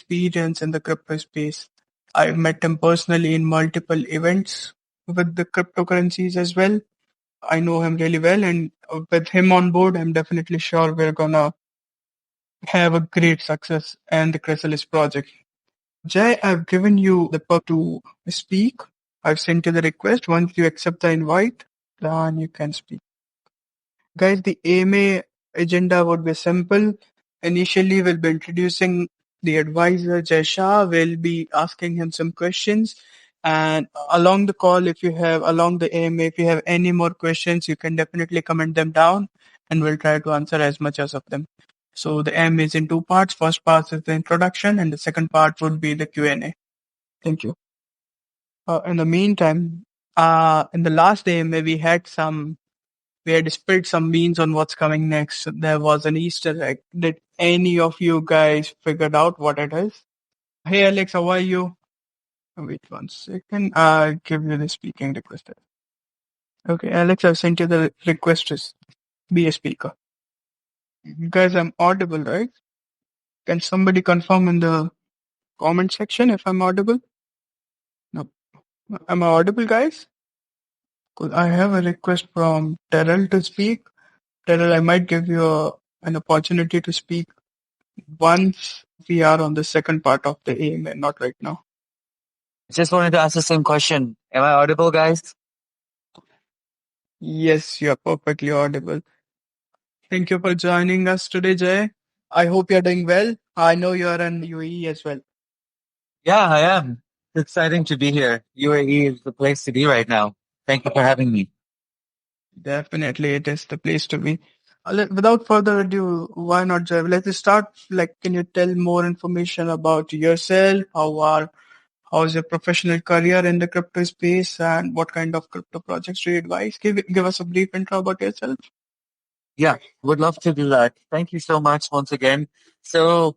experience in the crypto space. I've met him personally in multiple events with the cryptocurrencies as well. I know him really well, and with him on board, I'm definitely sure we're gonna have a great success and the Chrysalis project. Jay, I've given you the perk to speak. I've sent you the request. Once you accept the invite, then you can speak. Guys, the AMA agenda would be simple. Initially, we'll be introducing the advisor, Jay Shah. We'll be asking him some questions. And along the call, along the AMA, if you have any more questions, you can definitely comment them down and we'll try to answer as much as of them. So the AMA is in two parts. First part is the introduction and the second part would be the Q&A. Thank you. In the meantime, in the last AMA, we had spilled some beans on what's coming next. There was an Easter egg. Did any of you guys figured out what it is? Hey Alex, how are you? Wait 1 second. I'll give you the speaking request. Okay, Alex, I've sent you the request to be a speaker. Guys, I'm audible, right? Can somebody confirm in the comment section if I'm audible? No. Am I audible, guys? Cool. I have a request from Terrell to speak. Terrell, I might give you an opportunity to speak once we are on the second part of the AMA, not right now. Just wanted to ask the same question. Am I audible, guys? Yes, you are perfectly audible. Thank you for joining us today, Jay. I hope you're doing well. I know you're in UAE as well. Yeah, I am. It's exciting to be here. UAE is the place to be right now. Thank you for having me. Definitely, it is the place to be. Without further ado, why not, Jay? Let's start. Can you tell more information about yourself? How's your professional career in the crypto space, and what kind of crypto projects do you advise? Give us a brief intro about yourself. Yeah, would love to do that. Thank you so much once again. So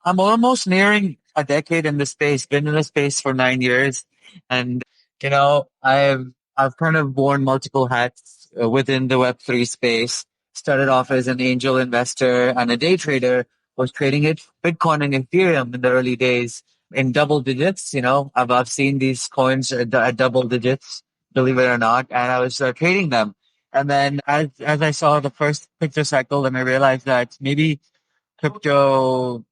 I'm almost nearing a decade in the space, been in the space for 9 years. And, I've kind of worn multiple hats within the Web3 space. Started off as an angel investor and a day trader, was trading it, Bitcoin and Ethereum in the early days in double digits. I've seen these coins at double digits, believe it or not. And I was trading them. And then as I saw the first crypto cycle, then I realized that maybe crypto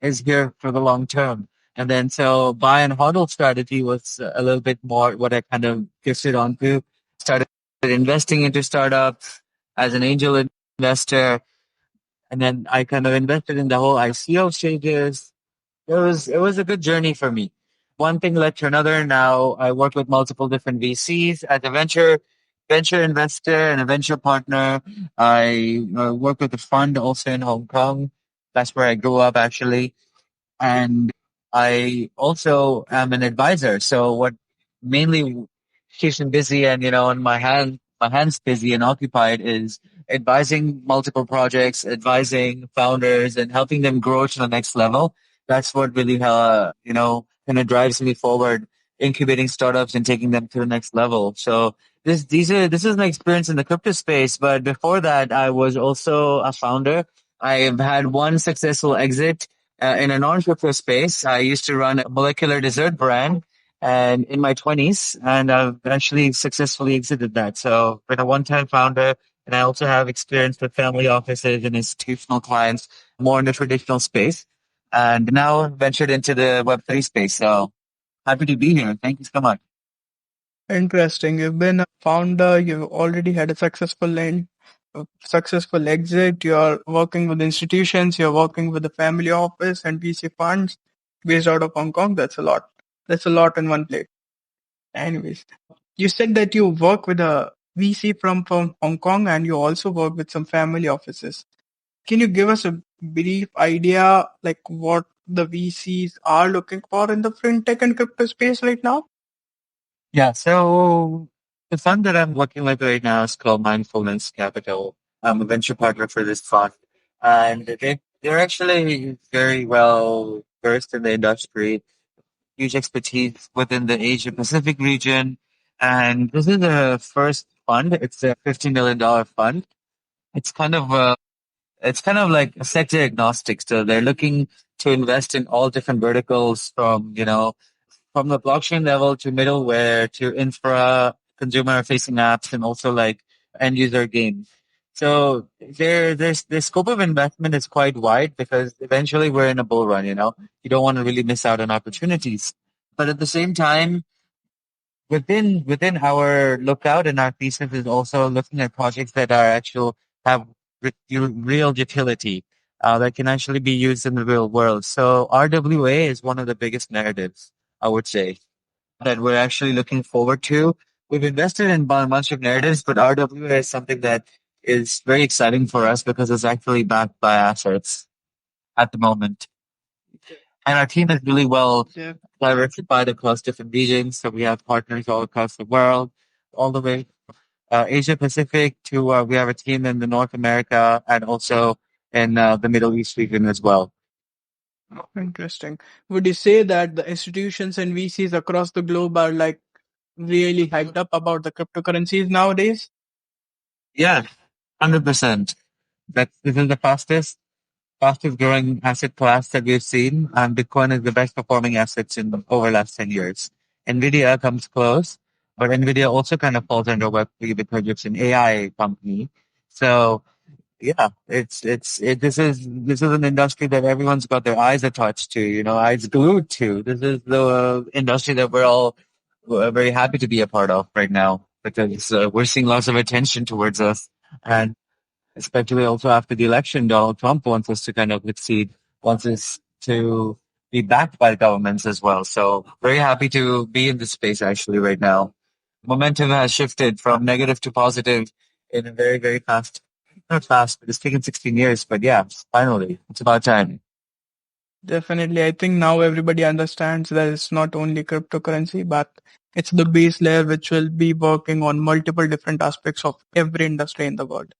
is here for the long term. And then so buy and hodl strategy was a little bit more what I kind of drifted onto. Started investing into startups as an angel investor. And then I kind of invested in the whole ICO stages. It was a good journey for me. One thing led to another. Now I work with multiple different VCs as a venture investor and a venture partner. I work with a fund also in Hong Kong. That's where I grew up actually. And I also am an advisor. So what mainly keeps me busy and, on my hands busy and occupied is advising multiple projects, advising founders and helping them grow to the next level. That's what really, kind of drives me forward, incubating startups and taking them to the next level. So this is my experience in the crypto space. But before that, I was also a founder. I've had one successful exit in a non-crypto space. I used to run a molecular dessert brand and in my 20s, and I've actually successfully exited that. So been a one-time founder, and I also have experience with family offices and institutional clients more in the traditional space, and now ventured into the Web3 space. So happy to be here. Thank you so much. Interesting. You've been a founder. You've already had a successful exit. You're working with institutions. You're working with the family office and VC funds based out of Hong Kong. That's a lot. That's a lot in one plate. Anyways, you said that you work with a VC from Hong Kong and you also work with some family offices. Can you give us a brief idea what the VCs are looking for in the fintech and crypto space right now? Yeah, so the fund that I'm working with right now is called Mindfulness Capital. I'm a venture partner for this fund, and they're actually very well versed in the industry, huge expertise within the Asia Pacific region. And this is the first fund. It's a $50 million fund. It's kind of like a sector agnostic. So they're looking to invest in all different verticals from the blockchain level to middleware to infra, consumer facing apps, and also like end user games. So there's the scope of investment is quite wide because eventually we're in a bull run, you know. You don't want to really miss out on opportunities. But at the same time, within our lookout and our thesis is also looking at projects that are actual have real utility that can actually be used in the real world. So RWA is one of the biggest narratives, I would say, that we're actually looking forward to. We've invested in a bunch of narratives, but RWA is something that is very exciting for us because it's actually backed by assets at the moment. And our team is really well Yeah, diversified across different regions. So we have partners all across the world, all the way Asia Pacific to we have a team in the North America and also in the Middle East region as well. interesting. Would you say that the institutions and VCs across the globe are like really hyped up about the cryptocurrencies nowadays? Yeah, 100%. This is the fastest growing asset class that we've seen, and Bitcoin is the best performing assets in the over the last 10 years. Nvidia comes close, but Nvidia also kind of falls under Web3 because it's an AI company. So yeah, this is an industry that everyone's got their eyes attached to, you know, eyes glued to. This is the industry that we're all very happy to be a part of right now because we're seeing lots of attention towards us. And especially also after the election, Donald Trump wants us to kind of succeed, wants us to be backed by governments as well. So very happy to be in this space actually right now. Momentum has shifted from negative to positive in a very, very fast, not fast, but it's taken 16 years. But yeah, finally, it's about time. Definitely. I think now everybody understands that it's not only cryptocurrency, but it's the base layer which will be working on multiple different aspects of every industry in the world.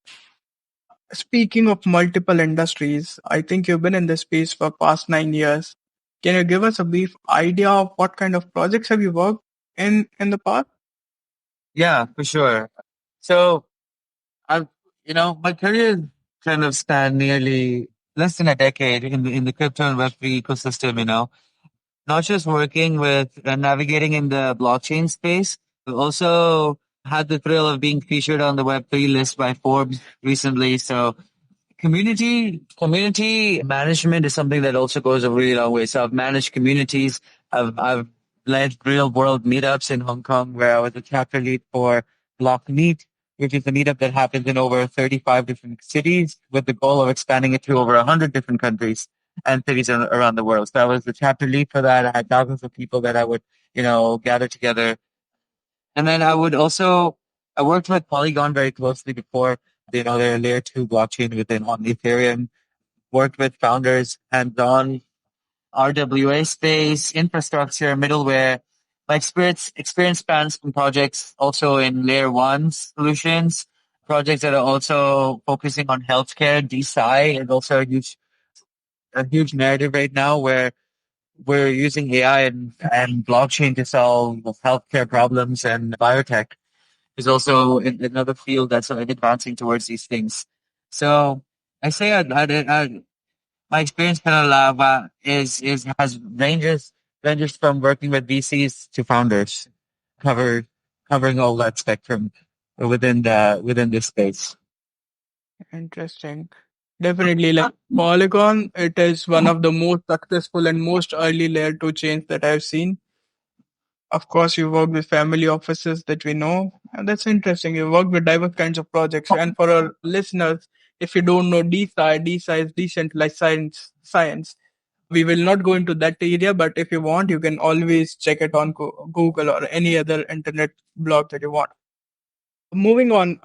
Speaking of multiple industries, I think you've been in this space for past 9 years. Can you give us a brief idea of what kind of projects have you worked in the past? Yeah, for sure. So I've, my career kind of spanned nearly less than a decade in the crypto and Web3 ecosystem, not just working with navigating in the blockchain space, but also had the thrill of being featured on the Web3 list by Forbes recently. So community management is something that also goes a really long way. So I've managed communities. I've led real world meetups in Hong Kong where I was a chapter lead for Block Meet, which is a meetup that happens in over 35 different cities with the goal of expanding it to over 100 different countries and cities around the world. So I was the chapter lead for that. I had thousands of people that I would, gather together. And then I worked with Polygon very closely before, their layer two blockchain within on Ethereum, worked with founders hands-on, RWA space, infrastructure, middleware. My experience spans from projects also in layer one solutions, projects that are also focusing on healthcare, DeSci, and also a huge narrative right now where we're using AI and blockchain to solve healthcare problems, and biotech is also another field that's advancing towards these things. So I say my experience kind of is has ranges from working with VCs to founders, cover covering all that spectrum within this space. Interesting. Definitely, like Polygon, it is one of the most successful and most early layer 2 chains that I've seen. Of course, you work with family offices that we know, and that's interesting. You work with diverse kinds of projects. And for our listeners, if you don't know DeSci is decentralized science. We will not go into that area, but if you want, you can always check it on Google or any other internet blog that you want. Moving on,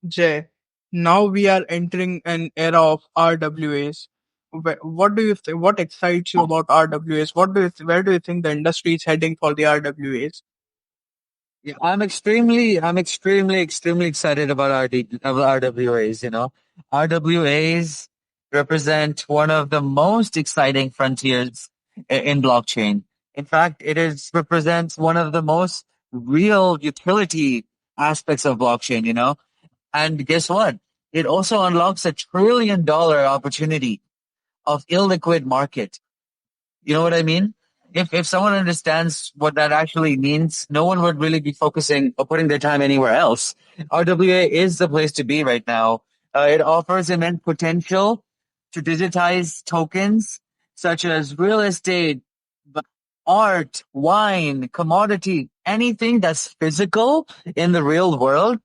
Jay. Now we are entering an era of RWAs. What do you think? What excites you about RWAs? Where do you think the industry is heading for the RWAs? Yeah, extremely excited about RWAs. RWAs represent one of the most exciting frontiers in blockchain. In fact, represents one of the most real utility aspects of blockchain. And guess what? It also unlocks $1 trillion opportunity of illiquid market. You know what I mean? If someone understands what that actually means, no one would really be focusing or putting their time anywhere else. RWA is the place to be right now. It offers immense potential to digitize tokens such as real estate, art, wine, commodity, anything that's physical in the real world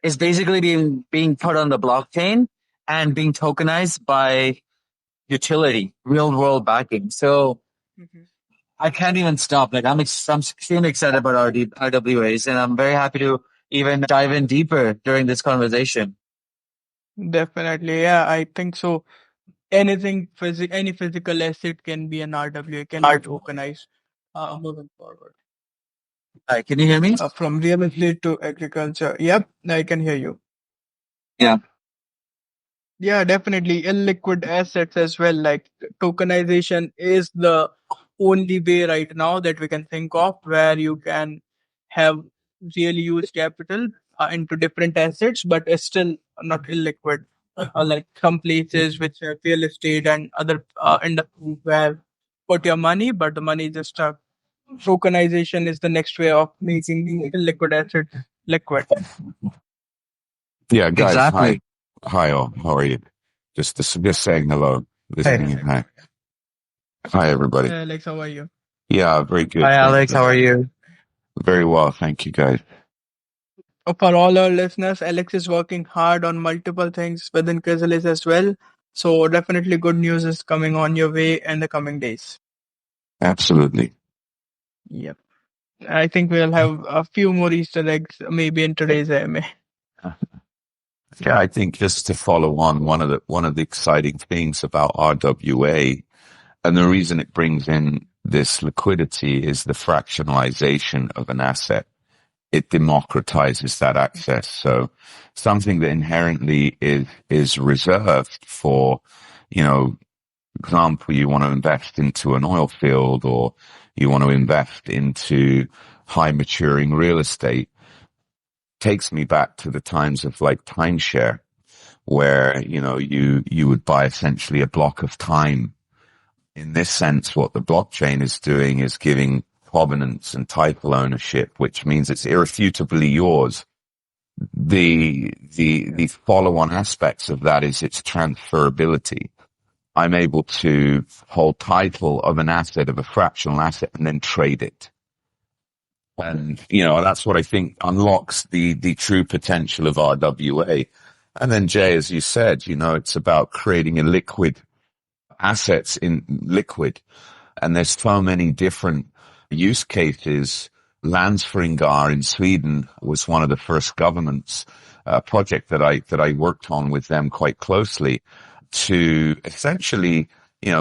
is basically being put on the blockchain and being tokenized by utility, real world backing. So Mhm. I can't even stop. Like I'm extremely excited about RWAs, and I'm very happy to even dive in deeper during this conversation. Definitely, yeah, I think so. Any physical asset can be an RWA, can be tokenized moving forward. Hi, can you hear me? From real estate to agriculture. Yep, I can hear you. Yeah. Yeah, definitely. Illiquid assets as well. Like tokenization is the only way right now that we can think of where you can have really used capital into different assets, but it's still not illiquid. Like some places which have real estate and other industries where put your money, but the money is just stuck. Tokenization is the next way of making the illiquid assets liquid. Yeah, guys, hi. Exactly. Hi, all. How are you? Just saying hello, Hey. listening in. Hi. Hi, everybody. Alex, how are you? Yeah, very good. Hi, Thank Alex. you. How are you? Very well. Thank you, guys. For all our listeners, Alex is working hard on multiple things within Chrysalis as well. So definitely good news is coming on your way in the coming days. Absolutely. Yep. I think we'll have a few more Easter eggs maybe in today's AMA. Yeah, I think just to follow on one of the exciting things about RWA and the reason it brings in this liquidity is the fractionalization of an asset. It democratizes that access. So something that inherently is reserved for, you know, example, you want to invest into an oil field or you want to invest into high maturing real estate, takes me back to the times of like timeshare where, you would buy essentially a block of time. In this sense, what the blockchain is doing is giving provenance and title ownership, which means it's irrefutably yours. The follow-on aspects of that is its transferability. I'm able to hold title of an asset, of a fractional asset, and then trade it. And, that's what I think unlocks the true potential of RWA. And then Jay, as you said, it's about creating a liquid assets in liquid. And there's so many different use cases. Landsfringar in Sweden was one of the first governments project that I worked on with them quite closely to essentially,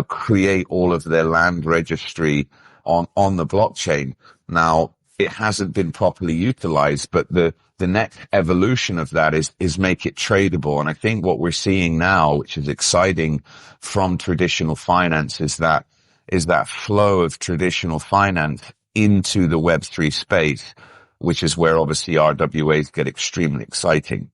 create all of their land registry on the blockchain. Now, it hasn't been properly utilized, but the next evolution of that is make it tradable. And I think what we're seeing now, which is exciting from traditional finance, is that flow of traditional finance into the Web3 space, which is where obviously RWAs get extremely exciting.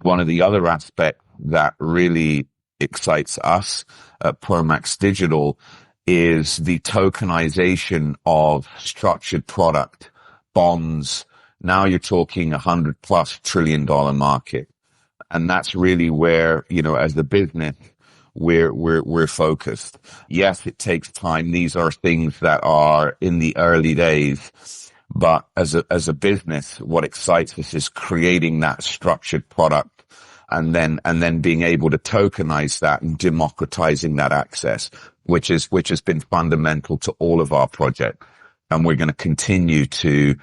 One of the other aspects that really excites us at Promax Digital is the tokenization of structured product, bonds. Now you're talking $100+ trillion market. And that's really where, as the business, we're focused. Yes, it takes time. These are things that are in the early days. But as a business, what excites us is creating that structured product and then being able to tokenize that and democratizing that access, which has been fundamental to all of our projects. And we're going to continue to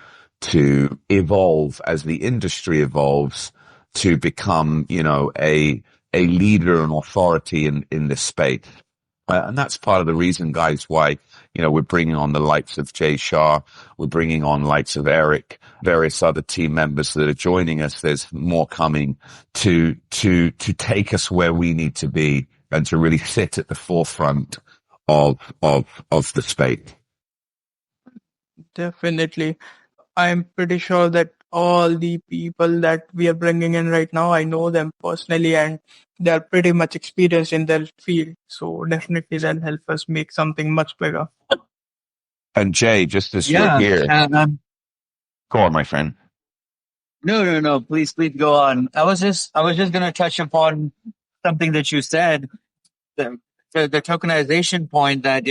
evolve as the industry evolves to become, a leader and authority in this space. And that's part of the reason, guys, why, we're bringing on the likes of Jay Shah. We're bringing on likes of Eric, various other team members that are joining us. There's more coming to take us where we need to be and to really sit at the forefront of the space. Definitely. I'm pretty sure that all the people that we are bringing in right now, I know them personally and they're pretty much experienced in their field. So definitely that'll help us make something much bigger. And Jay, just as you're Yeah. here, go on, my friend. No. Please go on. I was just going to touch upon something that you said, the, the tokenization point that,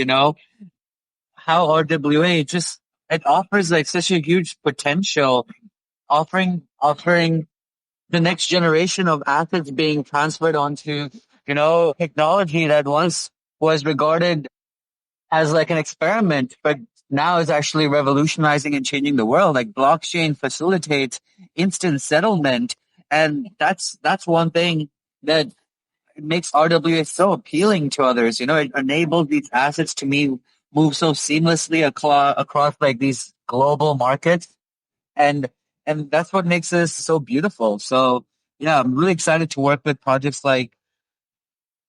how RWA just, it offers like such a huge potential, offering the next generation of assets being transferred onto, technology that once was regarded as like an experiment, but now is actually revolutionizing and changing the world. Like blockchain facilitates instant settlement. And that's one thing that makes RWA so appealing to others. It enables these assets to move so seamlessly across like these global markets. And, and that's what makes this so beautiful. So yeah, I'm really excited to work with projects like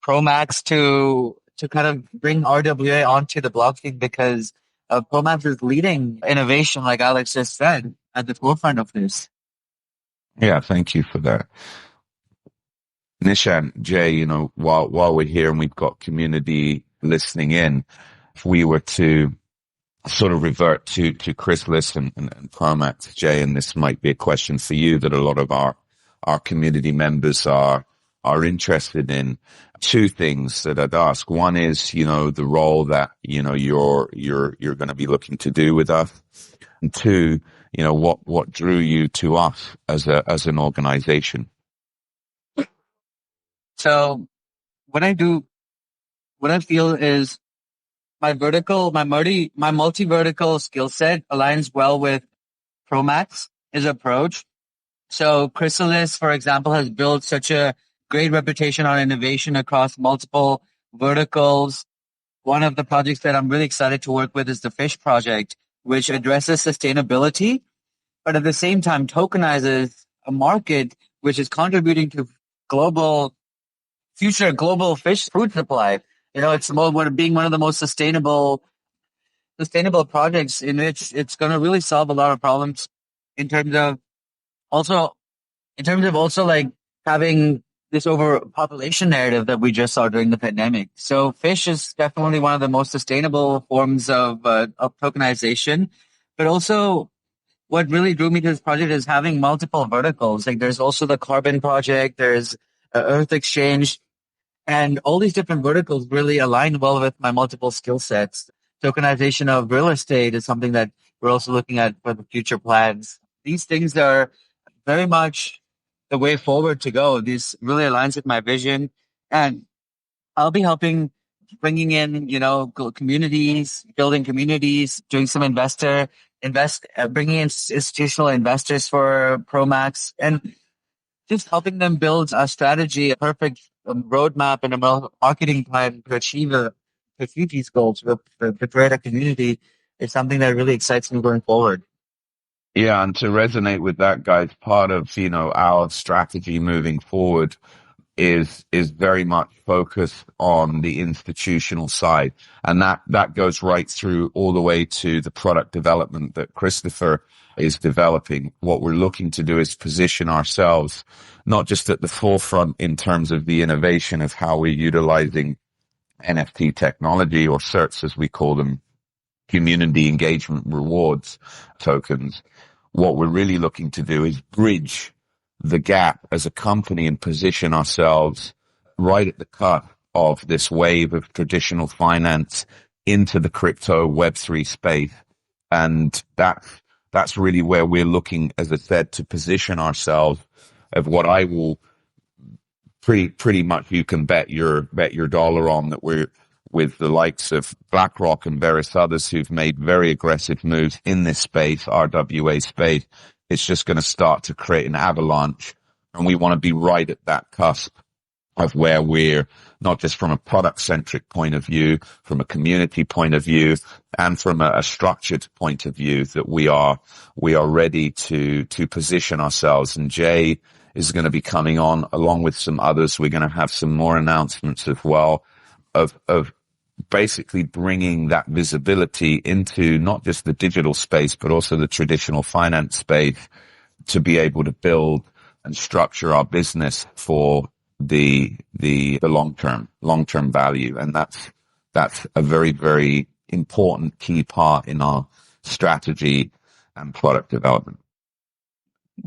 Promax to kind of bring RWA onto the blockchain because Promax is leading innovation, like Alex just said, at the forefront of this. Yeah, thank you for that. Nishant, Jay, while we're here and we've got community listening in, if we were to sort of revert to Chrysalis and Promax, Jay, and this might be a question for you that a lot of our community members are interested in. Two things that I'd ask. One is, the role that, you're going to be looking to do with us. And two, what drew you to us as an organization? So what I feel is my multi-vertical skill set aligns well with Promax's approach. So Chrysalis, for example, has built such a great reputation on innovation across multiple verticals. One of the projects that I'm really excited to work with is the Fish project, which addresses sustainability, but at the same time tokenizes a market which is contributing to global fish food supply. It's being one of the most sustainable projects in which it's going to really solve a lot of problems in terms of also like having this overpopulation narrative that we just saw during the pandemic. So fish is definitely one of the most sustainable forms of tokenization, but also what really drew me to this project is having multiple verticals. Like there's also the carbon project, there's Earth Exchange, and all these different verticals really align well with my multiple skill sets. Tokenization of real estate is something that we're also looking at for the future plans. These things are very much the way forward to go. This really aligns with my vision, and I'll be helping bringing in, communities, building communities, doing some bringing in institutional investors for Promax, and just helping them build a strategy, a perfect roadmap, and a marketing plan to achieve these goals to create a community is something that really excites me going forward. Yeah, and to resonate with that, guys, part of, our strategy moving forward is very much focused on the institutional side. And that goes right through all the way to the product development that Christopher is developing. What we're looking to do is position ourselves not just at the forefront in terms of the innovation of how we're utilizing NFT technology, or certs as we call them, community engagement rewards tokens. What we're really looking to do is bridge the gap as a company and position ourselves right at the cut of this wave of traditional finance into the crypto Web3 space. And that's really where we're looking, as I said, to position ourselves of what I will pretty much, you can bet your dollar on that we're with the likes of BlackRock and various others who've made very aggressive moves in this space, RWA space. It's just going to start to create an avalanche. And we want to be right at that cusp of where we're not just from a product centric point of view, from a community point of view, and from a structured point of view, that we are ready to position ourselves. And Jay is going to be coming on along with some others. We're going to have some more announcements as well of basically bringing that visibility into not just the digital space, but also the traditional finance space, to be able to build and structure our business for the long term value. And that's a very, very important key part in our strategy and product development.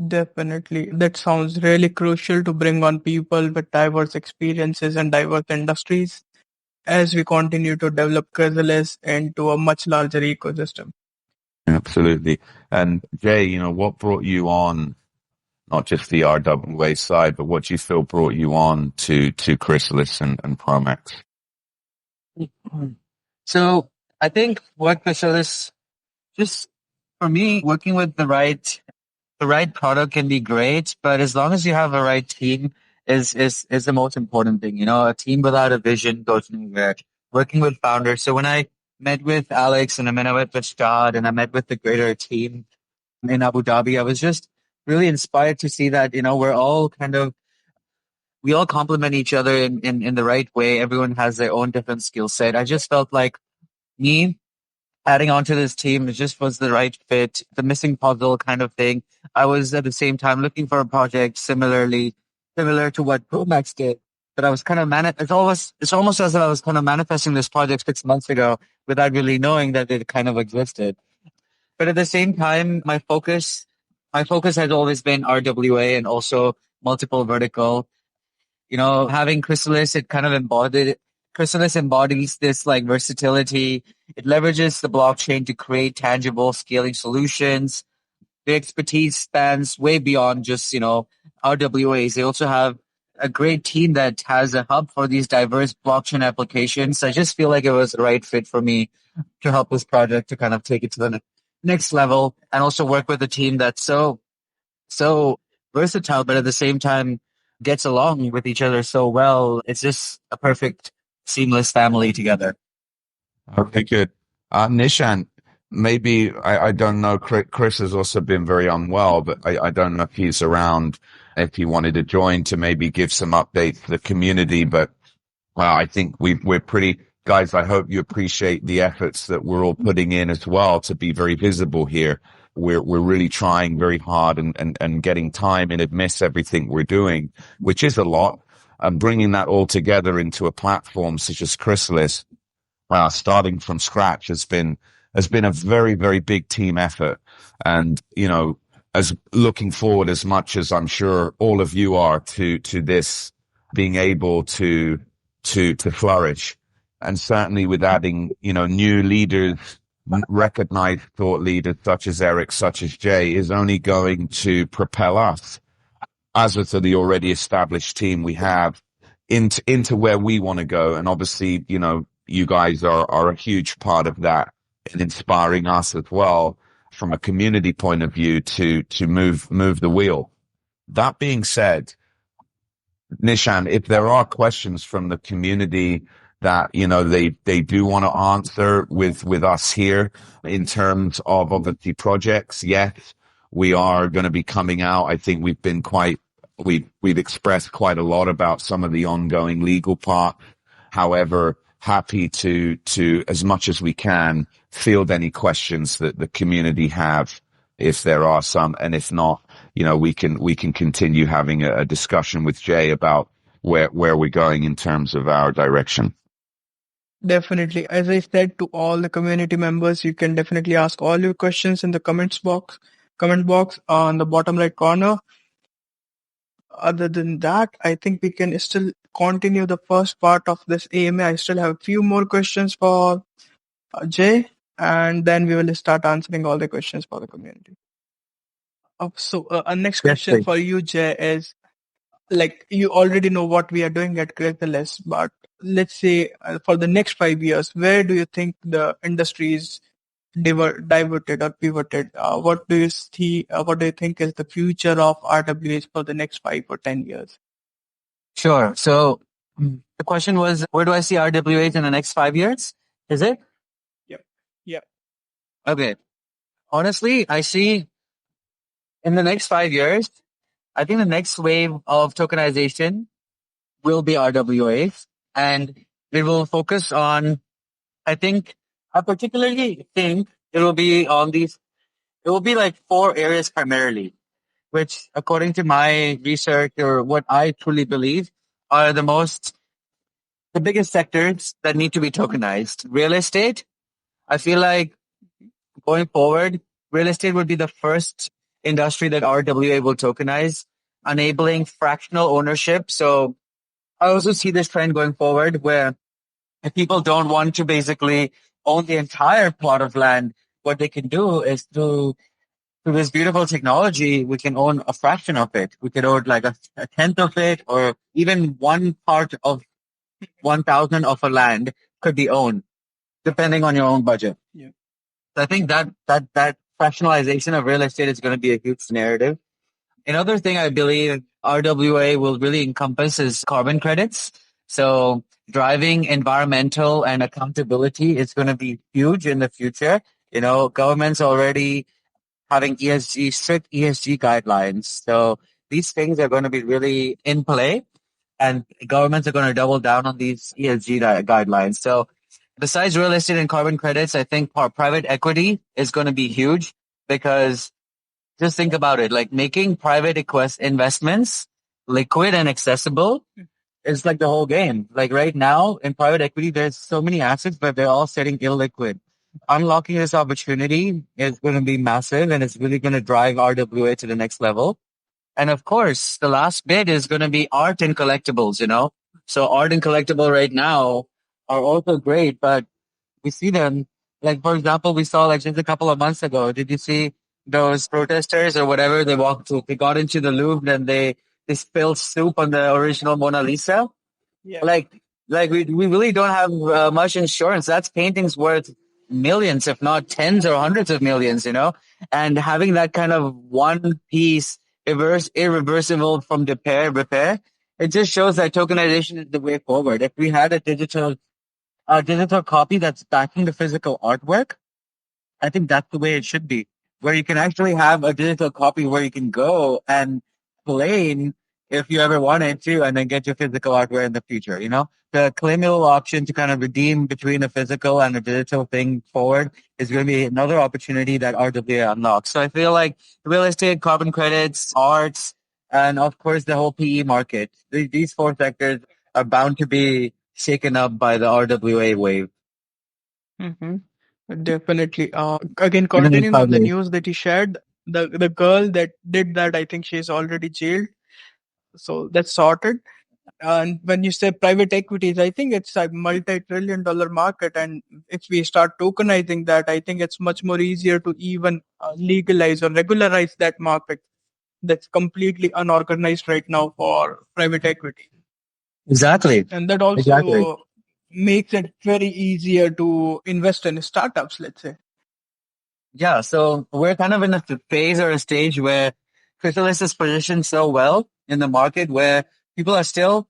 Definitely. That sounds really crucial to bring on people with diverse experiences and diverse industries as we continue to develop Chrysalis into a much larger ecosystem. Absolutely. And Jay, what brought you on, not just the RWA side, but what do you feel brought you on to Chrysalis and Promax? So I think what Chrysalis, just for me, working with the right product can be great, but as long as you have a right team is the most important thing. You know, a team without a vision goes nowhere. Working with founders. So when I met with Alex and then I met with Shad and I met with the greater team in Abu Dhabi, I was just really inspired to see that, we're all we all complement each other in the right way. Everyone has their own different skill set. I just felt like me adding on to this team, it just was the right fit, the missing puzzle kind of thing. I was at the same time looking for a project similar to what Promax did. But I was kind of it's almost as if I was kind of manifesting this project 6 months ago without really knowing that it kind of existed. But at the same time, my focus has always been RWA and also multiple vertical. Having Chrysalis, Chrysalis embodies this like versatility. It leverages the blockchain to create tangible scaling solutions. The expertise spans way beyond just, RWAs. They also have a great team that has a hub for these diverse blockchain applications. I just feel like it was the right fit for me to help this project to kind of take it to the next level and also work with a team that's so versatile, but at the same time gets along with each other so well. It's just a perfect, seamless family together. Okay, good. Nishan, maybe, I don't know, Chris has also been very unwell, but I don't know if he's around, if he wanted to join to maybe give some updates to the community, but I think we're pretty, guys, I hope you appreciate the efforts that we're all putting in as well to be very visible here. We're really trying very hard and getting time and admits everything we're doing, which is a lot, and bringing that all together into a platform such as Chrysalis, starting from scratch has been a very, very big team effort. And, as looking forward as much as I'm sure all of you are to this being able to flourish. And certainly with adding, new leaders, recognized thought leaders such as Eric, such as Jay, is only going to propel us as with the already established team we have into where we want to go. And obviously, you guys are a huge part of that in inspiring us as well from a community point of view to move the wheel. That being said, Nishan, if there are questions from the community that, they do want to answer with us here in terms of obviously projects, yes, we are going to be coming out. I think we've expressed quite a lot about some of the ongoing legal part. However, happy to, as much as we can, field any questions that the community have, if there are some, and if not, we can continue having a discussion with Jay about where we're going in terms of our direction. Definitely. As I said to all the community members, you can definitely ask all your questions in the comment box on the bottom right corner. Other than that, I think we can still continue the first part of this AMA. I still have a few more questions for Jay, and then we will start answering all the questions for the community. Our next Yes, question please. for you, Jay, is like you already know what we are doing at Chrysalis, but let's say for the next 5 years, where do you think the industry is diverted or pivoted? What do you see? What do you think is the future of RWAs for the next 5 or 10 years? Sure. So the question was, where do I see RWAs in the next 5 years? Is it? Yep. Yep. Okay. Honestly, I see in the next 5 years, I think the next wave of tokenization will be RWAs, and it will focus on, I particularly think it will be like four areas primarily. which according to my research or what I truly believe are the biggest sectors that need to be tokenized. Real estate, I feel like going forward, real estate would be the first industry that RWA will tokenize, enabling fractional ownership. So I also see this trend going forward where if people don't want to basically own the entire plot of land, what they can do is through this beautiful technology, we can own a fraction of it. We could own like a tenth of it or even one part of 1,000 of a land could be owned depending on your own budget. Yeah. So I think that fractionalization of real estate is going to be a huge narrative. Another thing I believe RWA will really encompass is carbon credits. So driving environmental and accountability is going to be huge in the future. Governments already having strict ESG guidelines. So these things are going to be really in play and governments are going to double down on these ESG guidelines. So besides real estate and carbon credits, I think private equity is going to be huge because just think about it, like making private investments liquid and accessible is like the whole game. Like right now in private equity, there's so many assets, but they're all sitting illiquid. Unlocking this opportunity is going to be massive and it's really going to drive RWA to the next level. And of course, the last bit is going to be art and collectibles. So art and collectible right now are also great, but we see them. Like, for example, we saw like just a couple of months ago, did you see those protesters or whatever? They got into the Louvre and they spilled soup on the original Mona Lisa. Yeah. Like we really don't have much insurance. That's paintings worth millions, if not tens or hundreds of millions. And having that kind of one piece irreversible from repair, it just shows that tokenization is the way forward. If we had a digital copy that's backing the physical artwork, I think that's the way it should be, where you can actually have a digital copy where you can go and claim if you ever wanted to, and then get your physical artwork in the future. The claimable option to kind of redeem between a physical and a digital thing forward is going to be another opportunity that RWA unlocks. So I feel like real estate, carbon credits, arts, and of course the whole PE market. These four sectors are bound to be shaken up by the RWA wave. Hmm. Definitely. Again, In the next continuing five on the years. news that he shared, the girl that did that, I think she's already jailed. So that's sorted. And when you say private equities, I think it's a multi-trillion dollar market. And if we start tokenizing that, I think it's much more easier to even legalize or regularize that market that's completely unorganized right now for private equity. Exactly. And that Exactly. also makes it very easier to invest in startups, let's say. Yeah. So we're kind of in a phase or a stage where Chrysalis is positioned so well in the market where people are still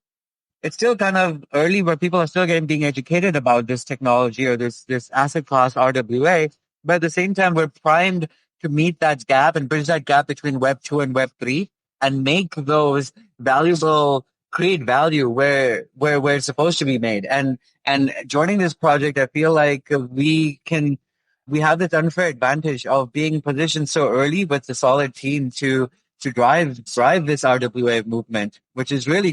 it's still kind of early where people are still being educated about this technology or this asset class RWA. But at the same time, we're primed to meet that gap and bridge that gap between Web 2 and Web 3 and make those create value where it's supposed to be made. And joining this project, I feel like we have this unfair advantage of being positioned so early with the solid team to drive this RWA movement, which is really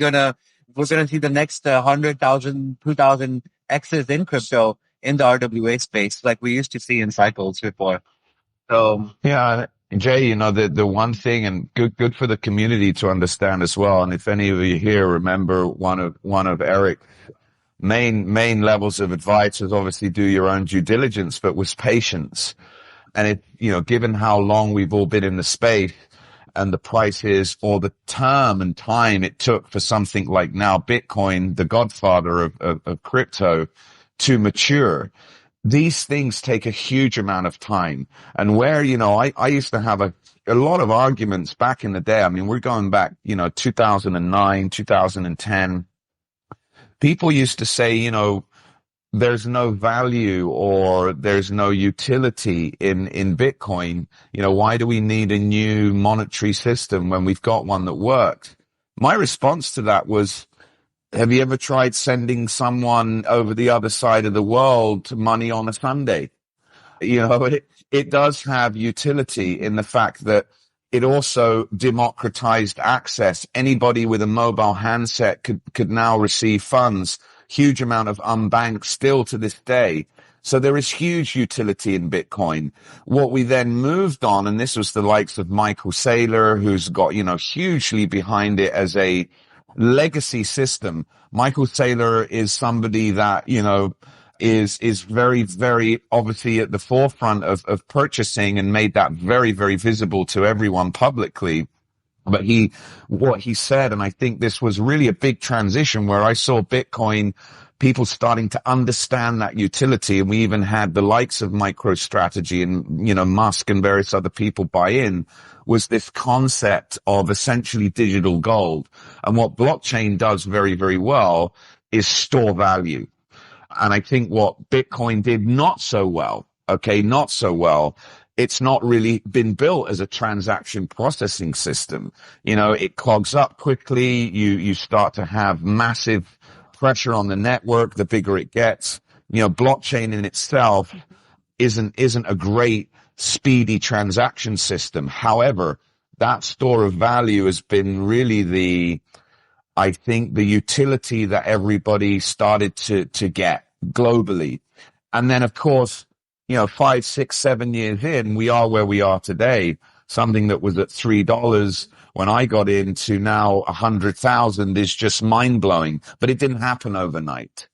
we're going to see the next 100,000, 2,000 X's in crypto in the RWA space, like we used to see in cycles before. So Yeah, Jay, the one thing, and good for the community to understand as well. And if any of you here remember one of Eric's main levels of advice was obviously do your own due diligence, but was patience. And given how long we've all been in the space and the prices or the term and time it took for something like now Bitcoin, the godfather of crypto, to mature, these things take a huge amount of time. And where, I used to have a lot of arguments back in the day. I mean, we're going back, 2009, 2010. People used to say, there's no value or there's no utility in Bitcoin. Why do we need a new monetary system when we've got one that works? My response to that was, have you ever tried sending someone over the other side of the world money on a Sunday? It does have utility in the fact that it also democratized access. Anybody with a mobile handset could now receive funds. Huge amount of unbanked still to this day. So there is huge utility in Bitcoin. What we then moved on, and this was the likes of Michael Saylor, who's got, hugely behind it as a legacy system. Michael Saylor is somebody that, is very, very obviously at the forefront of purchasing and made that very, very visible to everyone publicly. But what he said, and I think this was really a big transition where I saw Bitcoin, people starting to understand that utility. And we even had the likes of MicroStrategy and, Musk and various other people buy in, was this concept of essentially digital gold. And what blockchain does very, very well is store value. And I think what Bitcoin did not so well, it's not really been built as a transaction processing system. It clogs up quickly. You start to have massive pressure on the network the bigger it gets. Blockchain in itself isn't a great speedy transaction system. However, that store of value has been really I think the utility that everybody started to get globally. And then of course, 5, 6, 7 years in, we are where we are today. Something that was at $3 when I got into now 100,000 is just mind blowing, but it didn't happen overnight.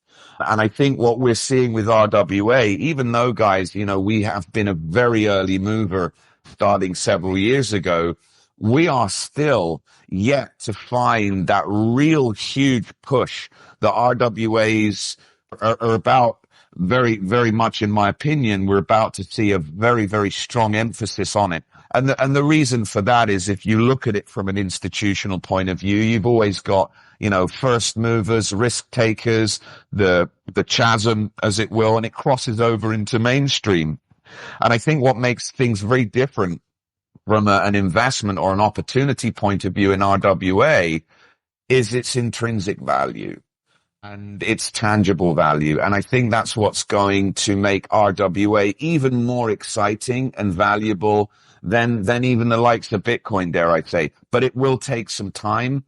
And I think what we're seeing with RWA, even though guys, we have been a very early mover starting several years ago, we are still yet to find that real huge push. The RWAs are about very, very much, in my opinion, we're about to see a very, very strong emphasis on it. And the reason for that is if you look at it from an institutional point of view, you've always got, first movers, risk takers, the chasm, as it will, and it crosses over into mainstream. And I think what makes things very different from an investment or an opportunity point of view in RWA is its intrinsic value and its tangible value. And I think that's what's going to make RWA even more exciting and valuable than even the likes of Bitcoin, dare I say. But it will take some time.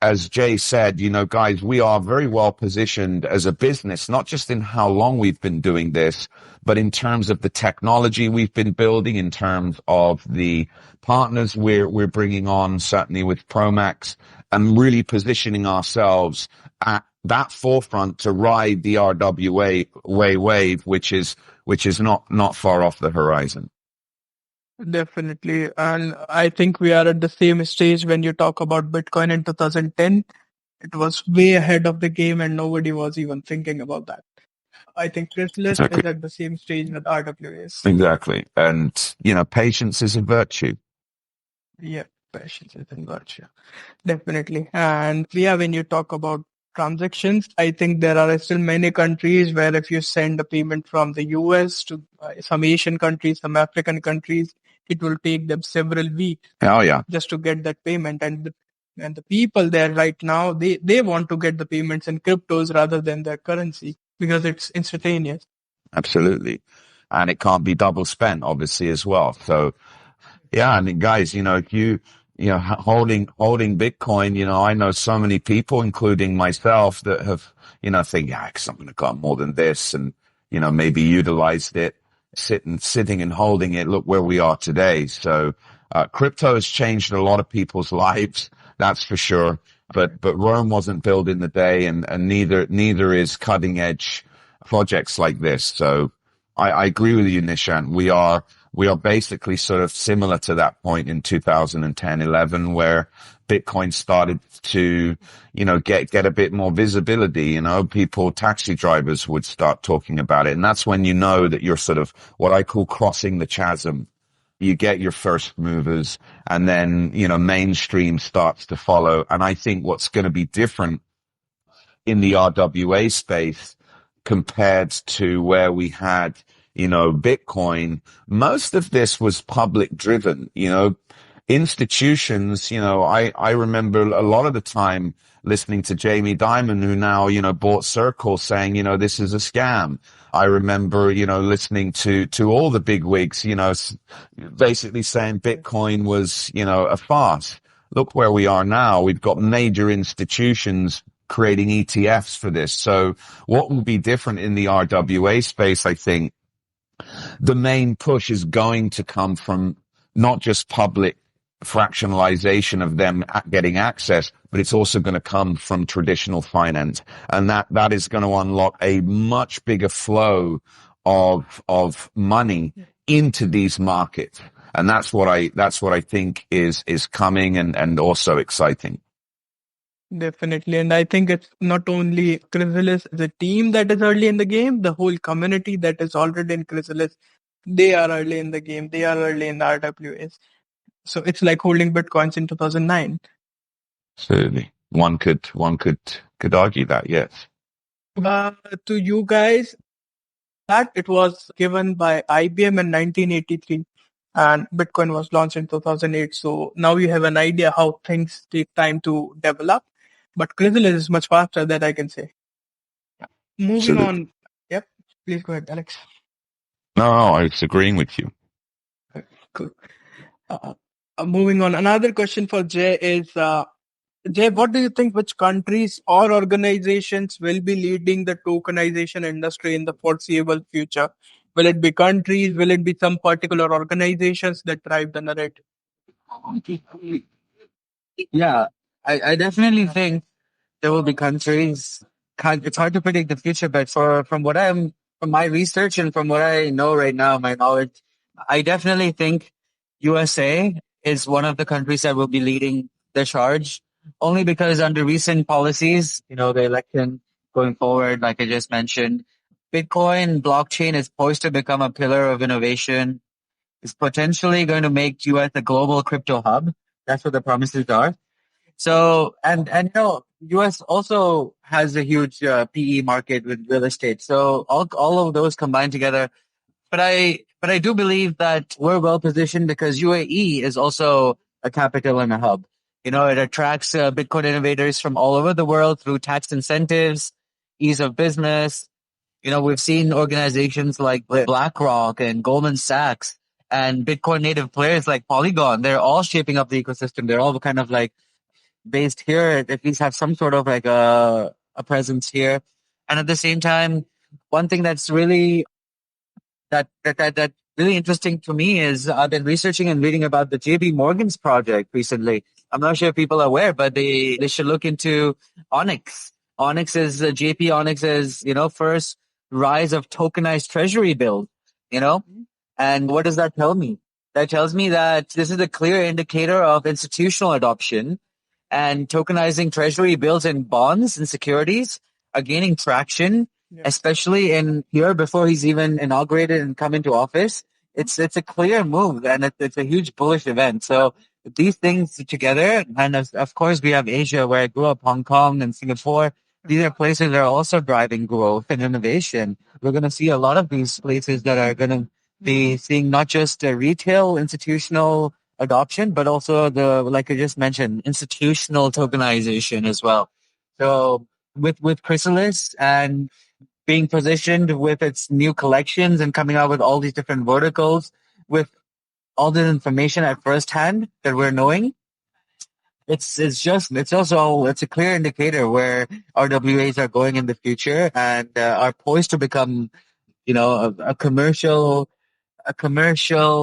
As Jay said, guys, we are very well positioned as a business, not just in how long we've been doing this, but in terms of the technology we've been building, in terms of the partners we're bringing on, certainly with Promax, and really positioning ourselves at that forefront to ride the RWA wave, which is not far off the horizon. Definitely. And I think we are at the same stage when you talk about Bitcoin in 2010. It was way ahead of the game and nobody was even thinking about that. I think Chrysalis is Exactly. at the same stage that RWA is. Exactly. And, patience is a virtue. Yeah, patience is in virtue. Definitely. And yeah, when you talk about transactions, I think there are still many countries where if you send a payment from the US to some Asian countries, some African countries, it will take them several weeks Oh yeah, just to get that payment. And the people there right now, they want to get the payments in cryptos rather than their currency because it's instantaneous. absolutely. And it can't be double spent, obviously, as well. So yeah, and guys, if holding Bitcoin, I know so many people, including myself, that have, think, yeah, cause I'm going to got more than this and, maybe utilized it, sitting and holding it. Look where we are today. So, crypto has changed a lot of people's lives. That's for sure. But Rome wasn't built in the day and neither is cutting edge projects like this. So I agree with you, Nishant. We are basically sort of similar to that point in 2010, 11, where Bitcoin started to, get a bit more visibility. Taxi drivers would start talking about it. And that's when you know that you're sort of what I call crossing the chasm. You get your first movers and then, mainstream starts to follow. And I think what's going to be different in the RWA space compared to where we had, Bitcoin, most of this was public driven, institutions, I remember a lot of the time listening to Jamie Dimon, who now, bought Circle, saying, this is a scam. I remember, listening to all the big wigs, basically saying Bitcoin was, a farce. Look where we are now. We've got major institutions creating ETFs for this. So what will be different in the RWA space, I think, the main push is going to come from not just public fractionalization of them getting access, but it's also going to come from traditional finance. And that is going to unlock a much bigger flow of money into these markets. And that's what I think is coming and also exciting. Definitely. And I think it's not only Chrysalis as a team that is early in the game, the whole community that is already in Chrysalis, they are early in the game. They are early in the RWAs. So it's like holding Bitcoins in 2009. Certainly. One could argue that, yes. To you guys, that it was given by IBM in 1983 and Bitcoin was launched in 2008. So now you have an idea how things take time to develop. But Chrysalis is much faster, that I can say. Moving Absolutely. on. Yep. Please go ahead, Alex. No, I was agreeing with you. Cool. Moving on. Another question for Jay is, Jay, what do you think which countries or organizations will be leading the tokenization industry in the foreseeable future? Will it be countries? Will it be some particular organizations that drive the narrative? Yeah, I definitely think there will be countries. It's hard to predict the future, but from my research and from what I know right now, my knowledge, I definitely think USA is one of the countries that will be leading the charge. Only because under recent policies, the election going forward, like I just mentioned, Bitcoin blockchain is poised to become a pillar of innovation. It's potentially going to make US a global crypto hub. That's what the promises are. So, and US also has a huge PE market with real estate. So all of those combined together. But I do believe that we're well positioned because UAE is also a capital and a hub. It attracts Bitcoin innovators from all over the world through tax incentives, ease of business. We've seen organizations like BlackRock and Goldman Sachs and Bitcoin native players like Polygon. They're all shaping up the ecosystem. They're all kind of like based here, at least have some sort of like a presence here. And at the same time, one thing that's really that really interesting to me is I've been researching and reading about the JP Morgan's project recently. I'm not sure if people are aware, but they should look into Onyx. Onyx is JP Onyx is, first rise of tokenized treasury bill, and what does that tell me? That tells me that this is a clear indicator of institutional adoption and tokenizing treasury bills and bonds and securities are gaining traction, especially in here before he's even inaugurated and come into office. It's a clear move and it's a huge bullish event. So these things together, and of course we have Asia where I grew up, Hong Kong and Singapore. These are places that are also driving growth and innovation. We're going to see a lot of these places that are going to be seeing not just the retail institutional adoption, but also like I just mentioned, institutional tokenization as well. So with Chrysalis and being positioned with its new collections and coming out with all these different verticals with all this information at first hand that we're knowing, it's a clear indicator where RWAs are going in the future and are poised to become, a commercial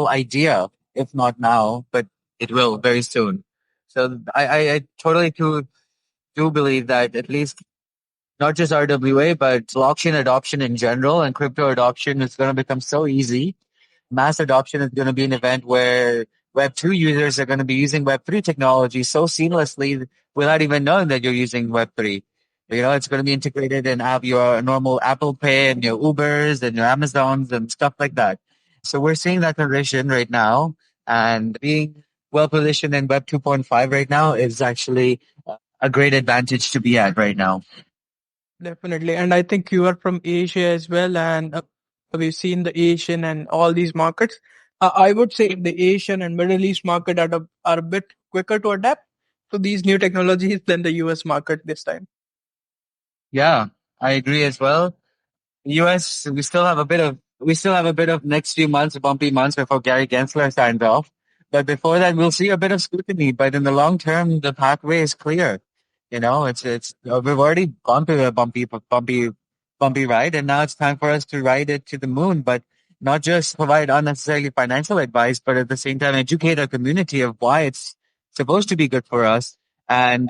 idea, if not now, but it will very soon. So I totally do believe that at least not just RWA, but blockchain adoption in general and crypto adoption is going to become so easy. Mass adoption is going to be an event where Web2 users are going to be using Web3 technology so seamlessly without even knowing that you're using Web3. It's going to be integrated in your normal Apple Pay and your Ubers and your Amazons and stuff like that. So we're seeing that transition right now, and being well positioned in Web 2.5 right now is actually a great advantage to be at right now. Definitely. And I think you are from Asia as well. And we've seen the Asian and all these markets. I would say the Asian and Middle East market are a bit quicker to adapt to these new technologies than the US market this time. Yeah, I agree as well. US, we still have a bit of next few months, bumpy months before Gary Gensler signs off. But before that, we'll see a bit of scrutiny. But in the long term, the pathway is clear. You know, we've already gone through a bumpy ride, and now it's time for us to ride it to the moon. But not just provide unnecessarily financial advice, but at the same time educate our community of why it's supposed to be good for us, and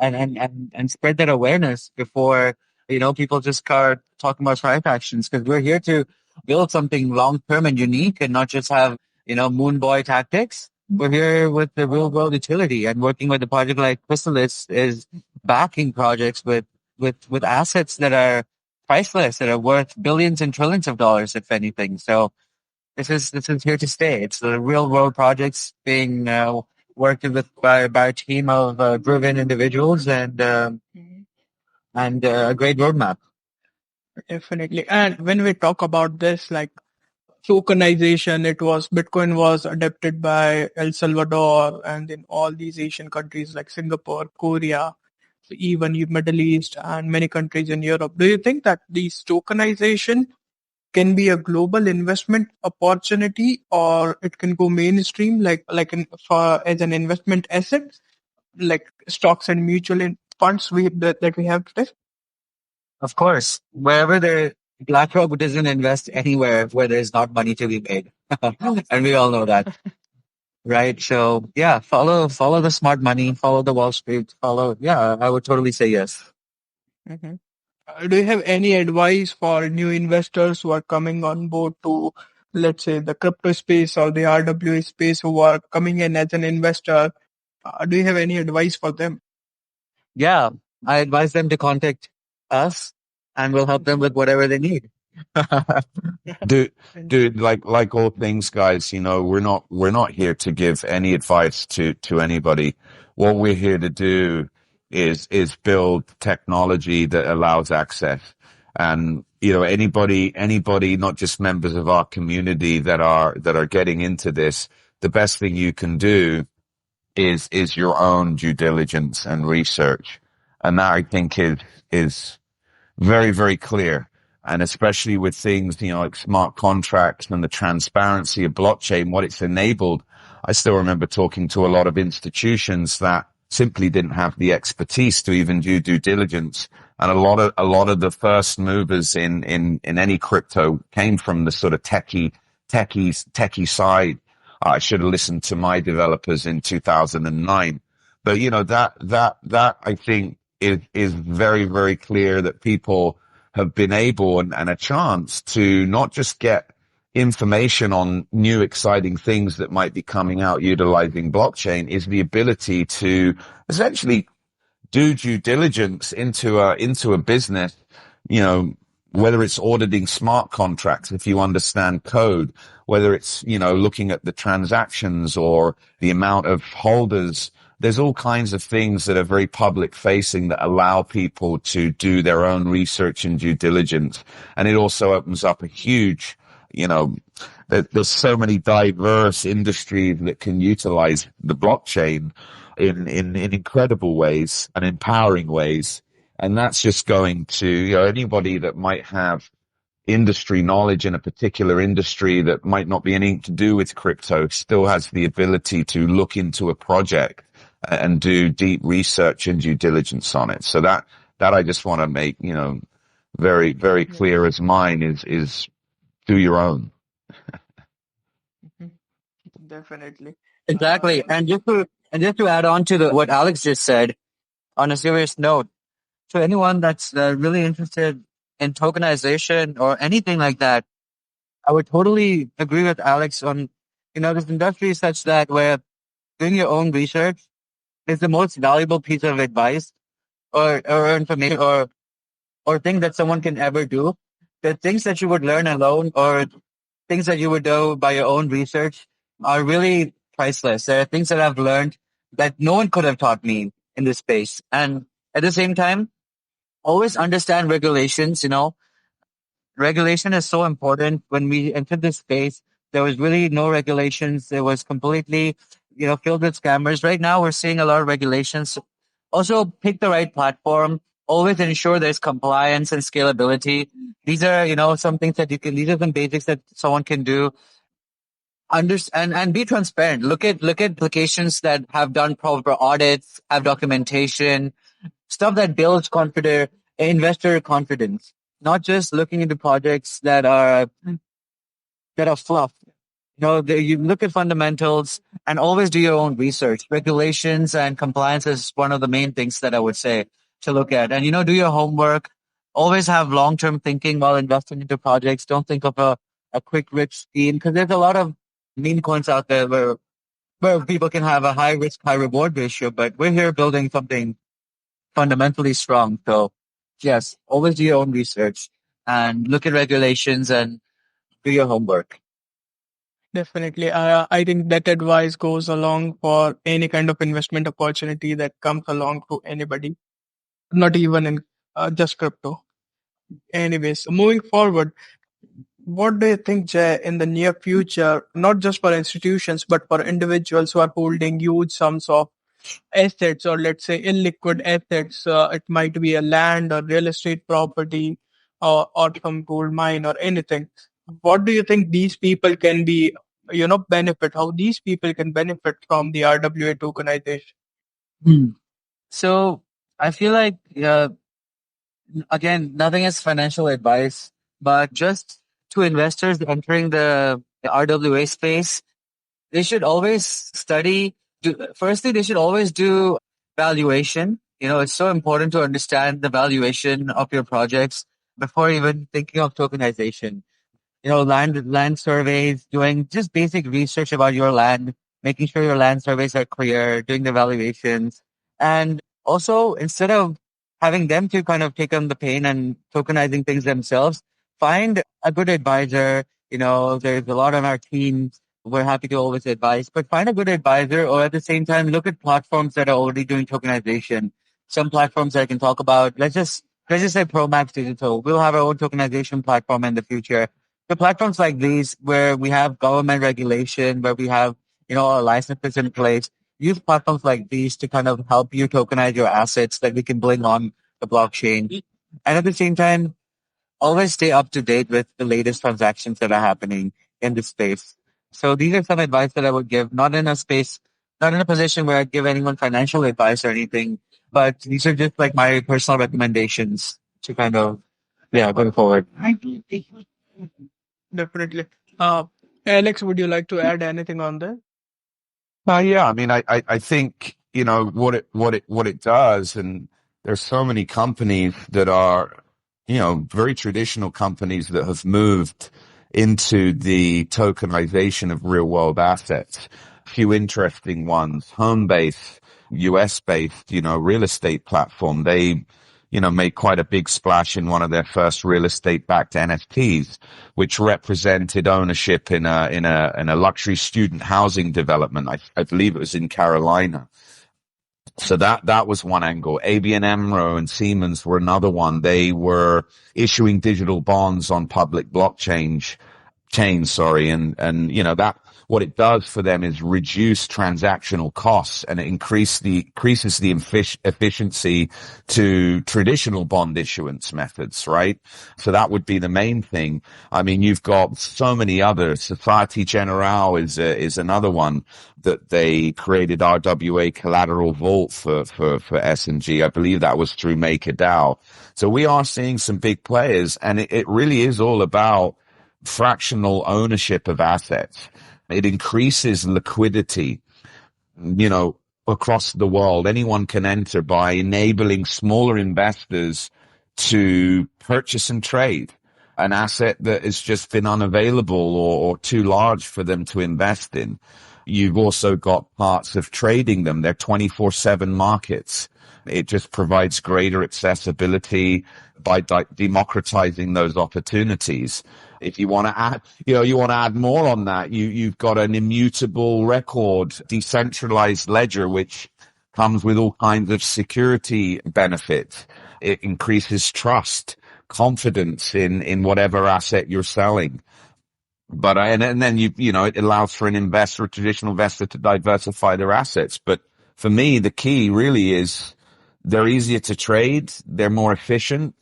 spread that awareness before people just start talking about price actions, because we're here to build something long term and unique and not just have, moon boy tactics. We're here with the real world utility, and working with a project like Chrysalis is backing projects with assets that are priceless, that are worth billions and trillions of dollars, if anything. So this is here to stay. It's the real world projects being worked with by a team of driven individuals, and a great roadmap. Definitely. And when we talk about this, like tokenization, Bitcoin was adopted by El Salvador and in all these Asian countries like Singapore, Korea, even Middle East and many countries in Europe. Do you think that these tokenization can be a global investment opportunity, or it can go mainstream for as an investment asset like stocks and funds that we have today? Of course, wherever BlackRock doesn't invest anywhere where there's not money to be made, and we all know that, right? So yeah, follow the smart money, follow the Wall Street, follow. Yeah, I would totally say yes. Hmm. Do you have any advice for new investors who are coming on board to, let's say, the crypto space or the RWA space, who are coming in as an investor? Do you have any advice for them? Yeah, I advise them to contact us, and we'll help them with whatever they need. Dude, And- dude, like all things, guys, we're not here to give any advice to anybody. What we're here to do is build technology that allows access. And, anybody, not just members of our community that are getting into this, the best thing you can do is your own due diligence and research. And that, I think, is very, very clear. And especially with things, like smart contracts and the transparency of blockchain, what it's enabled. I still remember talking to a lot of institutions that simply didn't have the expertise to even do due diligence. And a lot of the first movers in any crypto came from the sort of techie side. I should have listened to my developers in 2009. But that I think is very, very clear that people have been able and a chance to not just get information on new exciting things that might be coming out utilizing blockchain, is the ability to essentially do due diligence into a business, you know, whether it's auditing smart contracts, if you understand code, whether it's, looking at the transactions or the amount of holders. There's all kinds of things that are very public facing that allow people to do their own research and due diligence. And it also opens up a huge, there's so many diverse industries that can utilize the blockchain in incredible ways and empowering ways. And that's just going to, anybody that might have industry knowledge in a particular industry that might not be anything to do with crypto still has the ability to look into a project and do deep research and due diligence on it. So that I just want to make, very, very clear as mine is do your own. Mhm. Definitely. Exactly. And just to add on to what Alex just said, on a serious note, to anyone that's really interested in tokenization or anything like that, I would totally agree with Alex on, this industry is such that where doing your own research is the most valuable piece of advice or information or thing that someone can ever do. The things that you would learn alone or things that you would do by your own research are really priceless. There are things that I've learned that no one could have taught me in this space. And at the same time, always understand regulations. Regulation is so important when we enter this space. There was really no regulations. It was completely, filled with scammers. Right now, we're seeing a lot of regulations. Also, pick the right platform. Always ensure there's compliance and scalability. These are, some things that these are some basics that someone can do. And be transparent. Look at applications that have done proper audits, have documentation, stuff that builds investor confidence. Not just looking into projects that are fluff. You look at fundamentals and always do your own research. Regulations and compliance is one of the main things that I would say to look at. And, do your homework. Always have long-term thinking while investing into projects. Don't think of a quick rich scheme because there's a lot of meme coins out there where people can have a high risk, high reward ratio, but we're here building something fundamentally strong. So yes, always do your own research and look at regulations and do your homework. Definitely. I think that advice goes along for any kind of investment opportunity that comes along to anybody, not even in just crypto. Anyways, moving forward, what do you think, Jay, in the near future, not just for institutions, but for individuals who are holding huge sums of assets or let's say illiquid assets? It might be a land or real estate property or some gold mine or anything. What do you think these people can be, benefit, how these people can benefit from the RWA tokenization? Hmm. So I feel like, again, nothing is financial advice, but just to investors entering the RWA space, they should always firstly, they should always do valuation. It's so important to understand the valuation of your projects before even thinking of tokenization. Land surveys, doing just basic research about your land, making sure your land surveys are clear, doing the valuations. And also, instead of having them to kind of take on the pain and tokenizing things themselves, find a good advisor. There's a lot on our team. We're happy to always advise, but find a good advisor or at the same time, look at platforms that are already doing tokenization. Some platforms that I can talk about. Let's just say Promax Digital. We'll have our own tokenization platform in the future. The platforms like these where we have government regulation, where we have, our licenses in place, use platforms like these to kind of help you tokenize your assets that we can bring on the blockchain. And at the same time, always stay up to date with the latest transactions that are happening in the space. So these are some advice that I would give, not in a position where I'd give anyone financial advice or anything, but these are just like my personal recommendations to kind of, yeah, going forward. Definitely. Uh, Alex, would you like to add anything on that? Yeah, I mean, I think, what it does, and there's so many companies that are, very traditional companies that have moved into the tokenization of real world assets. A few interesting ones, home-based, US-based, real estate platform. They, made quite a big splash in one of their first real estate backed NFTs, which represented ownership in a luxury student housing development. I believe it was in Carolina. So that was one angle. ABN AMRO and Siemens were another one. They were issuing digital bonds on public chains, sorry, and that what it does for them is reduce transactional costs, and it increases the efficiency to traditional bond issuance methods, right? So that would be the main thing. I mean, you've got so many others. Societe Generale is another one that they created RWA collateral vault for S&G. I believe that was through MakerDAO. So we are seeing some big players, and it really is all about fractional ownership of assets. It increases liquidity, across the world. Anyone can enter by enabling smaller investors to purchase and trade an asset that has just been unavailable or too large for them to invest in. You've also got parts of trading them. They're 24/7 markets. It just provides greater accessibility by democratizing those opportunities. If you want to add, more on that, you've got an immutable record, decentralized ledger, which comes with all kinds of security benefits. It increases trust, confidence in whatever asset you're selling. But and then it allows for an investor, a traditional investor, to diversify their assets. But for me, the key really is they're easier to trade. They're more efficient.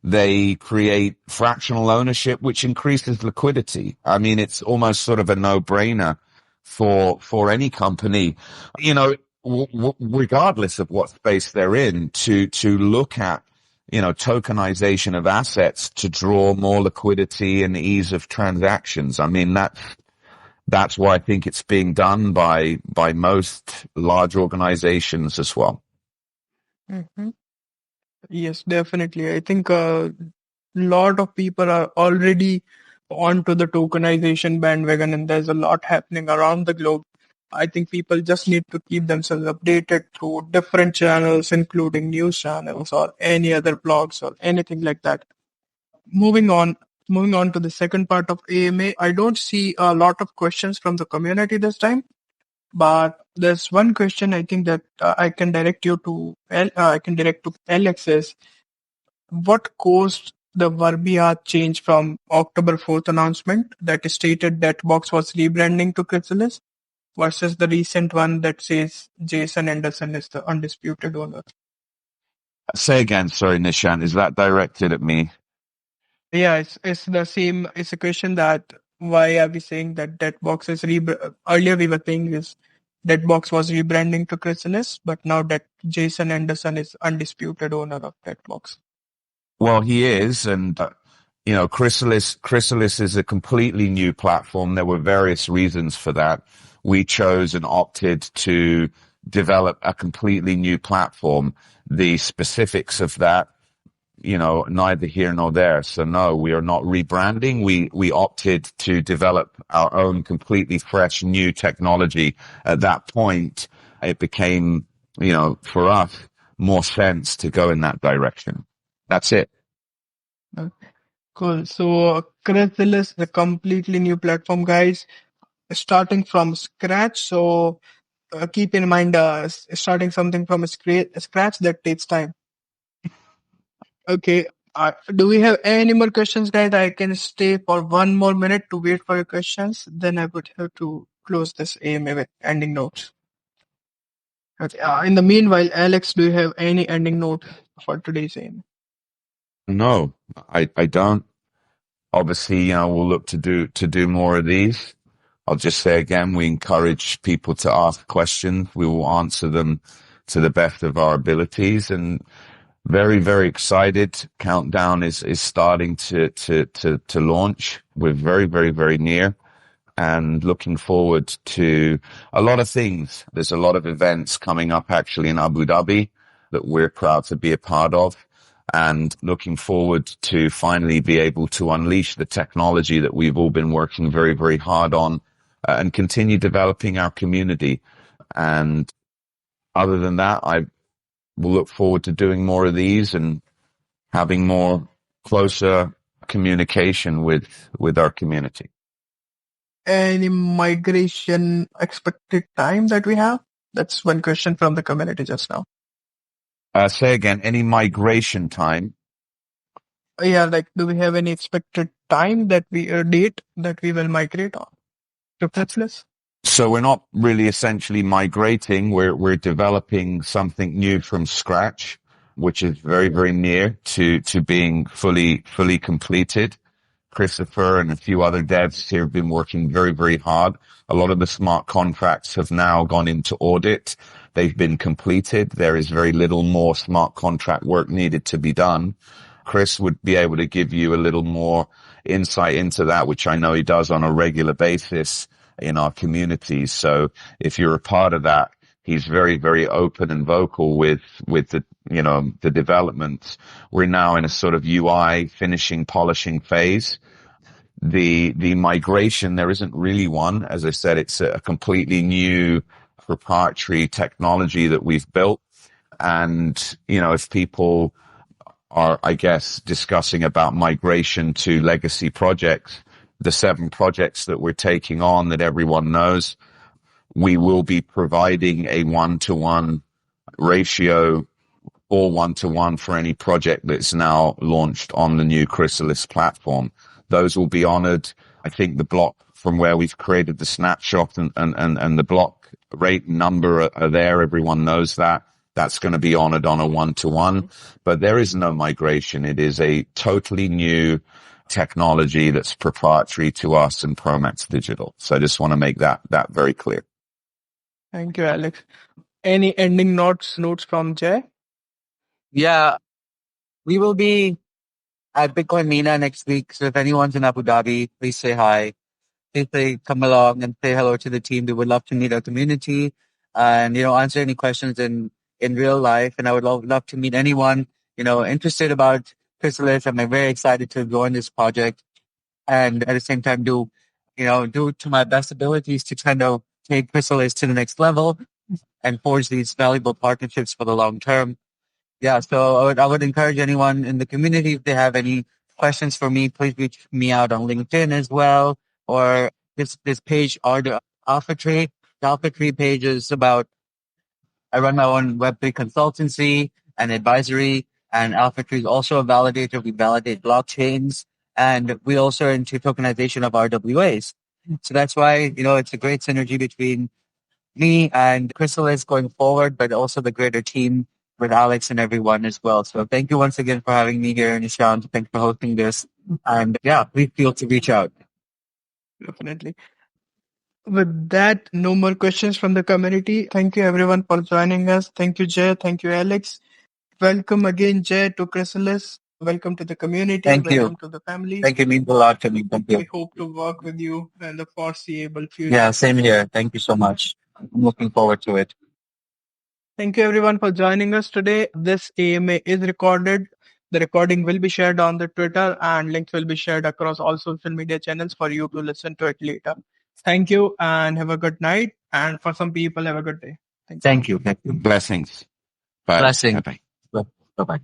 They create fractional ownership, which increases liquidity. I mean, it's almost sort of a no-brainer for any company, regardless of what space they're in, to look at tokenization of assets to draw more liquidity and ease of transactions. I mean, that's why I think it's being done by most large organizations as well. Hmm. Yes, definitely. I think a lot of people are already onto the tokenization bandwagon, and there's a lot happening around the globe. I think people just need to keep themselves updated through different channels, including news channels or any other blogs or anything like that. Moving on, moving on to the second part of AMA, I don't see a lot of questions from the community this time, but there's one question I think that I can direct you to. I can direct to Alexis. What caused the verbiage change from October 4th announcement that stated that Box was rebranding to Chrysalis versus the recent one that says Jason Anderson is the undisputed owner? Say again, sorry, Nishan, is that directed at me? Yeah, it's the same. It's a question that why are we saying that Box is earlier we were saying is box was rebranding to Chrysalis, but now that Jason Anderson is undisputed owner of Box. Well, he is, and Chrysalis is a completely new platform. There were various reasons for that. We chose and opted to develop a completely new platform. The specifics of that, neither here nor there. So no, we are not rebranding. We opted to develop our own completely fresh new technology. At that point, it became, for us, more sense to go in that direction. That's it. Cool. So Chrysalis is a completely new platform, guys, starting from scratch. So keep in mind, starting something from scratch that takes time. Okay. Do we have any more questions, guys? I can stay for 1 more minute to wait for your questions. Then I would have to close this AMA with ending notes. Okay. In the meanwhile, Alex, do you have any ending note for today's AMA? No, I don't. Obviously, we'll look to do more of these. I'll just say again, we encourage people to ask questions. We will answer them to the best of our abilities, and very, very excited. Countdown is starting to launch. We're very, very, very near, and looking forward to a lot of things. There's a lot of events coming up actually in Abu Dhabi that we're proud to be a part of, and looking forward to finally be able to unleash the technology that we've all been working very, very hard on, and continue developing our community. And other than that, I will look forward to doing more of these and having more closer communication with our community. Any migration expected time that we have? That's one question from the community just now. Say again, any migration time? Yeah, like, do we have any expected time that date that we will migrate on to Chrysalis? So we're not really essentially migrating. We're developing something new from scratch, which is very, very near to being fully completed. Christopher and a few other devs here have been working very, very hard. A lot of the smart contracts have now gone into audit. They've been completed. There is very little more smart contract work needed to be done. Chris would be able to give you a little more insight into that, which I know he does on a regular basis in our communities. So if you're a part of that, he's very, very open and vocal with the, the developments. We're now in a sort of UI finishing, polishing phase. The migration, there isn't really one. As I said, it's a completely new proprietary technology that we've built. And, if people are, I guess, discussing about migration to legacy projects, the 7 projects that we're taking on that everyone knows, we will be providing a 1-to-1 ratio or 1-to-1 for any project that's now launched on the new Chrysalis platform. Those will be honored. I think the block from where we've created the snapshot and the block rate number are there. Everyone knows that. That's going to be honored on a one-to-one, but there is no migration. It is a totally new technology that's proprietary to us and Promax Digital. So I just want to make that very clear. Thank you, Alex. Any ending notes from Jay? Yeah, we will be at Bitcoin Mina next week. So if anyone's in Abu Dhabi, please say hi. Please come along and say hello to the team. We would love to meet our community and, answer any questions in real life. And I would love to meet anyone, interested about Chrysalis. I'm very excited to join this project and at the same time do to my best abilities to kind of take Chrysalis to the next level and forge these valuable partnerships for the long term. Yeah, so I would encourage anyone in the community, if they have any questions for me, please reach me out on LinkedIn as well, or this page, or the Alpha Tree. The Alpha Tree page is about, I run my own Web3 consultancy and advisory, and Alpha Tree is also a validator. We validate blockchains, and we also are into tokenization of RWAs. So that's why, it's a great synergy between me and Chrysalis going forward, but also the greater team with Alex and everyone as well. So thank you once again for having me here, Nishant. Thanks for hosting this. And yeah, please feel to reach out. Definitely. With that, no more questions from the community. Thank you everyone for joining us. Thank you, Jay. Thank you, Alex. Welcome again, Jay, to Chrysalis. Welcome to the community. Thank you. Welcome to the family. Thank you. Means a lot to me. Thank you. We hope to work with you in the foreseeable future. Yeah, same here. Thank you so much. I'm looking forward to it. Thank you everyone for joining us today. This AMA is recorded. The recording will be shared on the Twitter and links will be shared across all social media channels for you to listen to it later. Thank you and have a good night. And for some people, have a good day. Thank you. Thank you. Blessings. Bye. Blessings. Bye. Bye-bye.